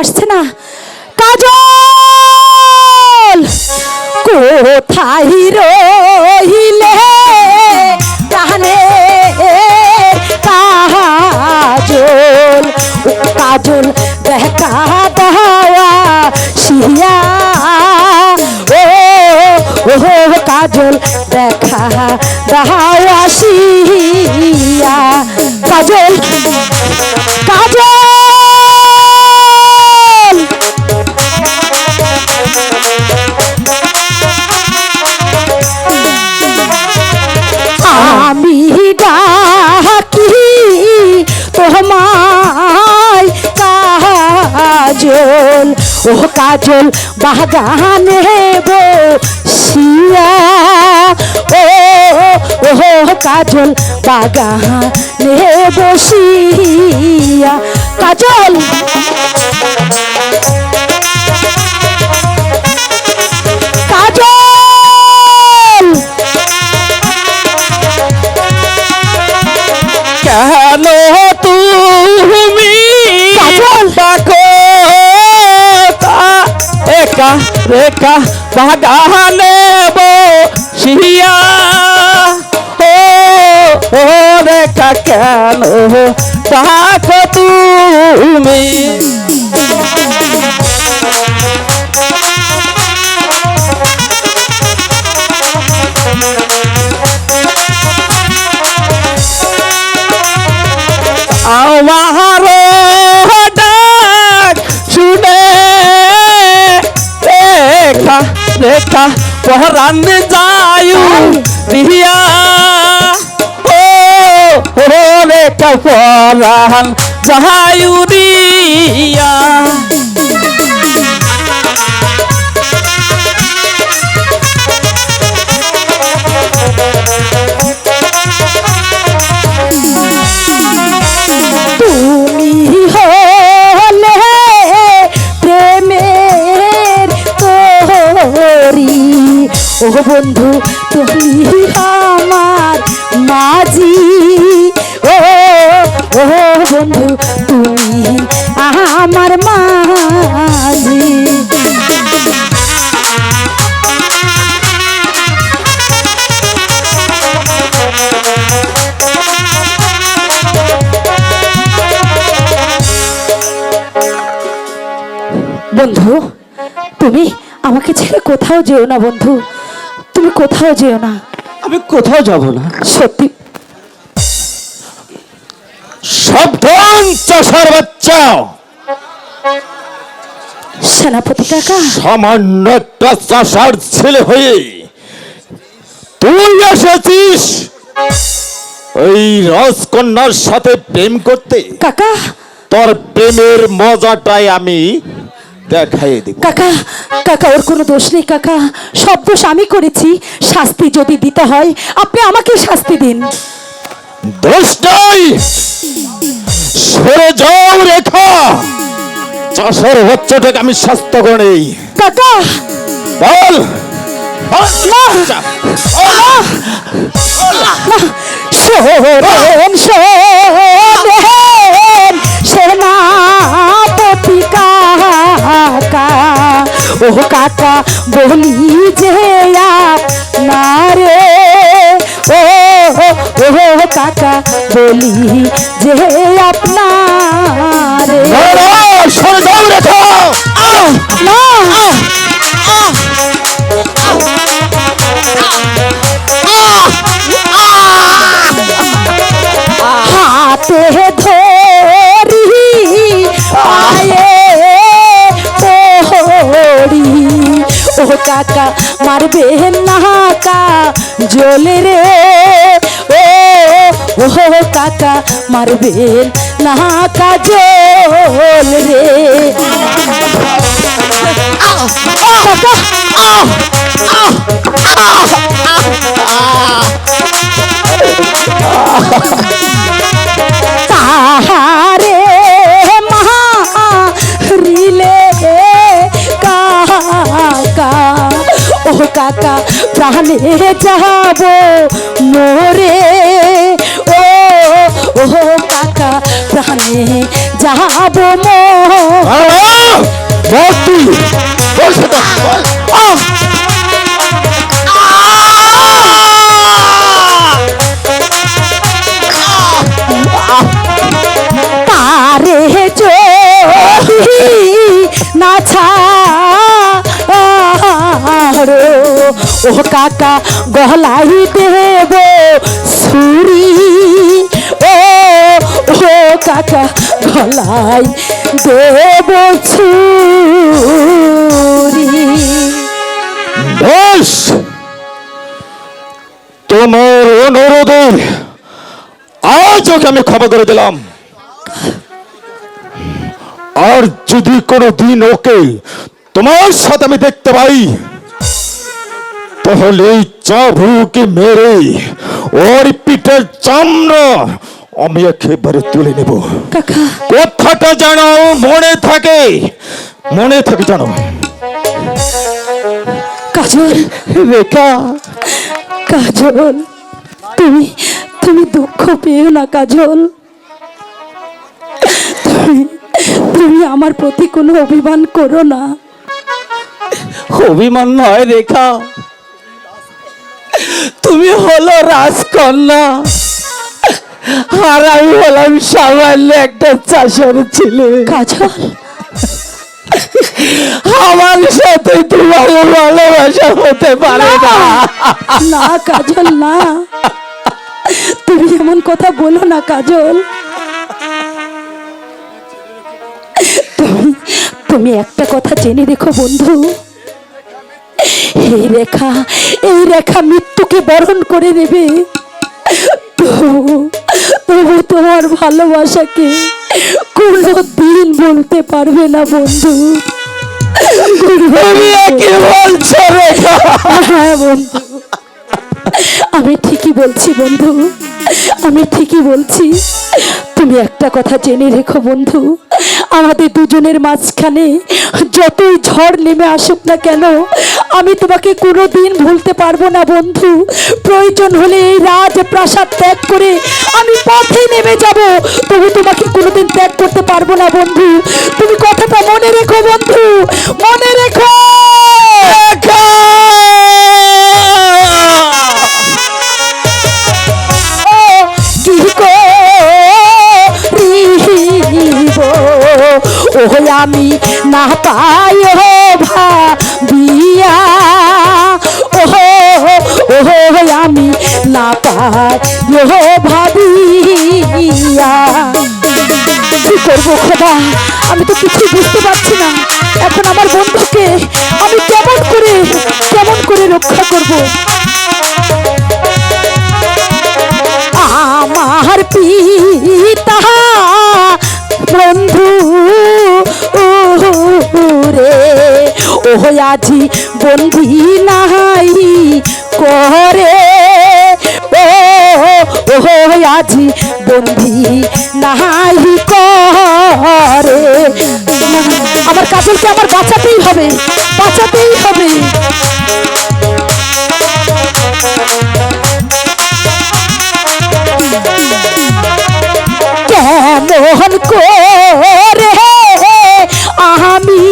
আসছে না। কাজল কোথায় রহিলে জানে কাজল, কাজল দেখা দেওয়া শিয়া, ও কাজল দেখা দেওয়া শিয়া। কাজল কাজল আমি ডাকি তোমায় কাজল, ও কাজল বাগানে বসিয়া, ও কাজল বাগানে বসিয়া। কাজল কাজল কেন তুমি ডাকো একা রেখা বাগানে বসিয়া, ও রেখা কেন ডাকো তুমি? আমার ডাক শুনে রেখা রেখা পহরান যায়ু রিয়া, ও রেখা পহরান যায়ু রিয়া। তুমি হলে প্রেমের তোরি, ও বন্ধু তুমি আমার মাঝি, ও বন্ধু তুমি আমার মাঝি। বন্ধু তুমি আমাকে ছেড়ে কোথাও যেও না বন্ধু, তুমি কোথাও যেও না। আমি কোথাও যাব না। সত্যি সাবধান চাষার বাচ্চা, সেনাপতি কাকা, সামান্য একটা চাষার ছেলে হয়ে তুই এসেছিস ওই রাজকন্যার সাথে প্রেম করতে? কাকা তোর প্রেমের মজাটাই আমি দেখাই দেব। কাকা কাকা ওর কোনো দোষ নেই কাকা, সব দোষ আমি করেছি। শাস্তি যদি দিতে হয় আপনি আমাকে শাস্তি দিন। দোষ নাই, সরে যাও রেখা, চাষার বাচ্চাটাকে আমি স্বাস্থ্য করে কাকা বল। শোনেন শোনেন সেনাপতি কাকা, ও কাকা বলি যে না রে, ও কাকা বলি যে আপনার সরে যাও রেখা। না হাতে ধরি পায়ে পড়ি, ও কাকা মারবে না জলে রে, ও কাকা মারবে না জল রে। কাকা তাহারে মারিলে কাকা, ও কাকা প্রাণে যাব মোরে, ও কাকা প্রাণে যাব বল তুই, বল সেটা, বল। তারে যদি না ছাড়ো ও কাকা গলাই দেব ছুরি, ও ও কাকা গলাই দেব ছুরি। বেশ, তোমার অনুরোধে আজ ওকে আমি ক্ষমা করে দিলাম। আর যদি কোনো দিন ওকে তোমার সাথে আমি দেখতে পাই, তাহলে এই চাবুকে মেরে ওর পিঠের চামড়া আমি একেবারে তুলে নেব। কাকা কথাটা জানো, মনে থাকে, মনে থাকে জানো। কাজল, রেখা, কাজল, তুমি তুমি দুঃখ পেও না কাজল। তুমি তুমি আমার প্রতি কোনো অভিমান করো না। অভিমান নয় রেখা, তুমি হলো রাজকন্যা আর আমি হলাম সামান্য একটা চাষের ছেলে। কাজল, আমার সাথে তোমার ভালোবাসা হতে পারে না। না কাজল না, তুমি এমন কথা বলো না কাজল। তুমি তুমি একটা কথা জেনে রেখো বন্ধু, এই রেখা মৃত্যুকে বরণ করে নেবে। তবু তোমার ভালোবাসাকে কোনো দিন বলতে পারবে না বন্ধু। তুমি কি বলছো রেখা? হ্যাঁ বন্ধু, আমি ঠিকই বলছি বন্ধু, আমি ঠিকই বলছি। তুমি একটা কথা জেনে রেখো বন্ধু, আমাদের দুজনের মাঝখানে যতই ঝড় নেমে আসুক না কেন, আমি তোমাকে কোনোদিন ভুলতে পারবো না বন্ধু। প্রয়োজন হলে এই রাজপ্রাসাদ ত্যাগ করে আমি পথে নেমে যাব, তবু তোমাকে কোনোদিন ত্যাগ করতে পারবো না বন্ধু। তুমি কথাটা মনে রেখো বন্ধু, মনে রেখো। কি করিব ও আমি না পাই ভাবিয়া, ওহো ওহো আমি না পাই ভাবিয়া। কি করবো খোদা, আমি তো কিছুই বুঝতে পারছি না। এখন আমার বন্ধুকে আমি কেমন করে রক্ষা করব। আমার পিতা বন্ধু রে ও আজি বন্ধি নাই করে, ও আজি বন্ধি নাই করে। আমার কাজলকে আমার বাঁচাতেই হবে, বাঁচাতেই হবে। কেমন করে আমি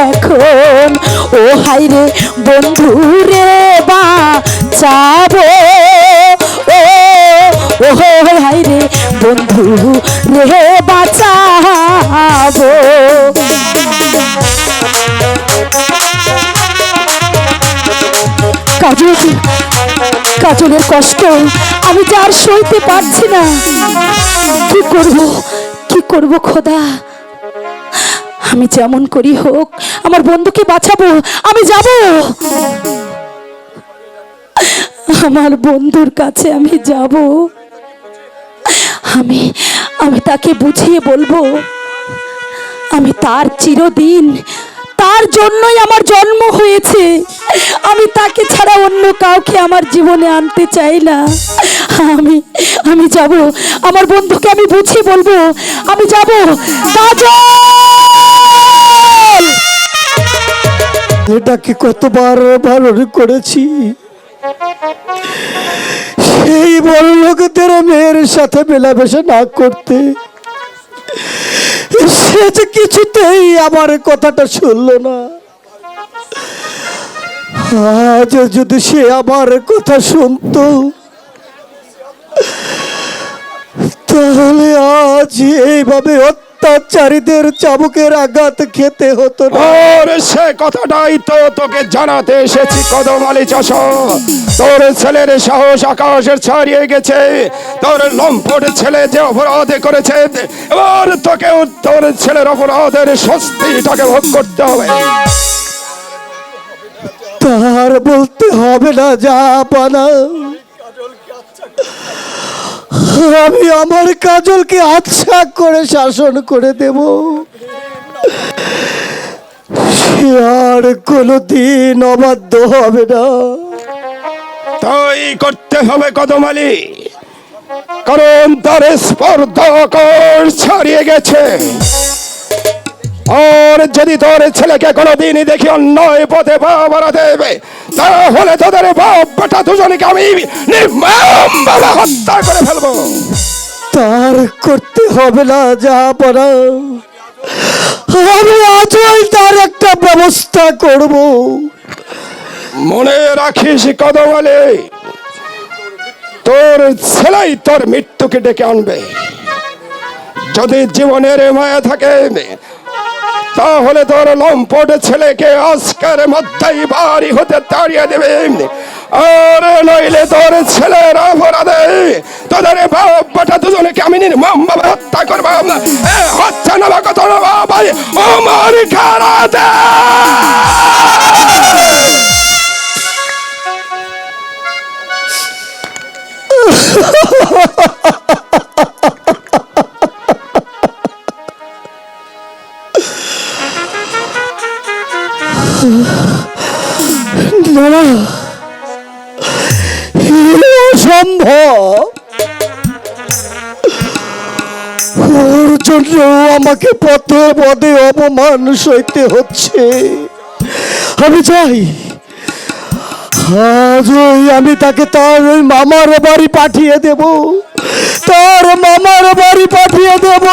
এখন ও হাইরে বন্ধু রে বাঁচাবো, ও হাইরে বন্ধু রে বাঁচাবো। কাজলের কষ্ট আমি যে আর সইতে পারছি না। কি করব খোদা, আমি যেমন করি হোক আমার বন্ধুকে বাঁচাবো। আমি যাব, আমার বন্ধুর কাছে আমি যাব। আমি তাকে বুঝিয়ে বলবো আমি তার চিরদিন, তার জন্যই আমার জন্ম হয়েছে। আমি তাকে ছাড়া অন্য কাউকে আমার জীবনে আনতে চাই না। আমি যাব, আমার বন্ধুকে আমি বুঝিয়ে বলবো আমি যাব। কাজল, এটাকে কতবার বারণ করেছি, সেই বড় লোকদের মেয়ের সাথে মেলামেশা না করতে। সে যে কিছুতেই আমার কথাটা শুনলো না। আজ যদি সে আমার কথা শুনতো, তাহলে আজ এইভাবে অত্যাচারীদের চাবুকের আঘাত খেতে হতো না। আর সে কথাটাই তো তোকে জানাতে এসেছি কদম আলী চাষা। তোর ছেলের সাহস আকাশের ছাড়িয়ে গেছে। তোর লম্পট ছেলে যে অপরাধ করেছে, এবার তোকেও তোর ছেলের অপরাধের শাস্তিটাকে ভোগ করতে হবে। তার বলতে হবে না যা পানা, আমি আমার কাজলকে আচ্ছা করে শাসন করে দেব। সে আর কোনোদিন অবাধ্য হবে না। তাই করতে হবে কদম আলী, কারণ তার স্পর্ধা আকাশ ছাড়িয়ে গেছে। আর যদি তোর ছেলেকে কোনোদিনই দেখি অন্যায় পথে পা বাড়াতে দেবে, তাহলে তোদের বাপ বেটা দুজনকে আমি নির্মমভাবে হত্যা করে ফেলবো। তার করতে হবে না যা পারা, আমি আজই তার একটা ব্যবস্থা করব। মনে রাখিস কদম আলী, তোর ছেলেই তোর মৃত্যুকে ডেকে আনবে। যদি জীবনের মায়া থাকে, তাহলে তোর লম্পট ছেলেকে আজকের মধ্যেই বাড়ি হতে তাড়িয়ে দেবে। আর নইলে তোর ছেলের অপরাধে তোদের বাপ বেটা দুজনকে আমি নির্মমভাবে হত্যা করবো। হচ্ছে না কত ভাই আমার খারাতে। না, অসম্ভব। ওর জন্য আমাকে পথে পথে অপমান সইতে হচ্ছে। আমি চাই আজই আমি তাকে তার ওই মামার বাড়ি পাঠিয়ে দেব, তার মামার বাড়ি পাঠিয়ে দেব।